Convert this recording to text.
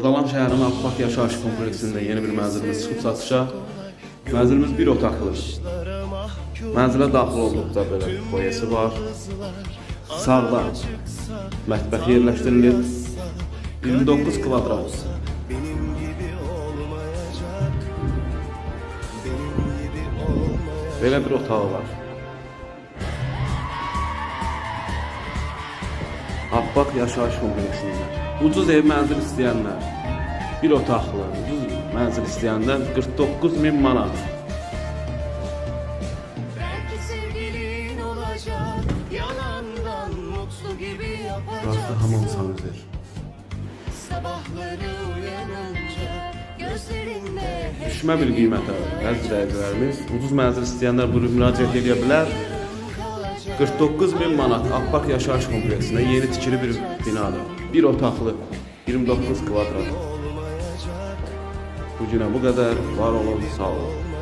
Qalam şəhərinin Akbak Yaşayış kompleksində yeni bir mənzilimiz çıxıb satışa. Mənzilimiz bir otaqlıdır. Mənzilə daxil olduqda belə foyesi var. Sağda mətbəx yerləşdirilir. 29 kvadrat. Belə bir otağı var. Akbak Yaşayış kompleksində. Ucuz ev mənzil istəyənlər, bir otaqlı, ucuz mənzil istəyənlər 49.000 manat. Belki sevgilin olacak, yalandan mutlu gibi yapacak. Burası da hamam sanıdır. Sabahları uyanınca gözlerinde hep Düşmə bir qiymətə əziz izləyicilərimiz. Ucuz mənzil istəyənlər buyurub müraciət edə bilər. 49.000 manat Akbak Yaşayış kompleksində yeni tikili bir binada. Bir otaqlı, 29 kvadrat. Bugünə bu qədər. Var olun, sağ olun.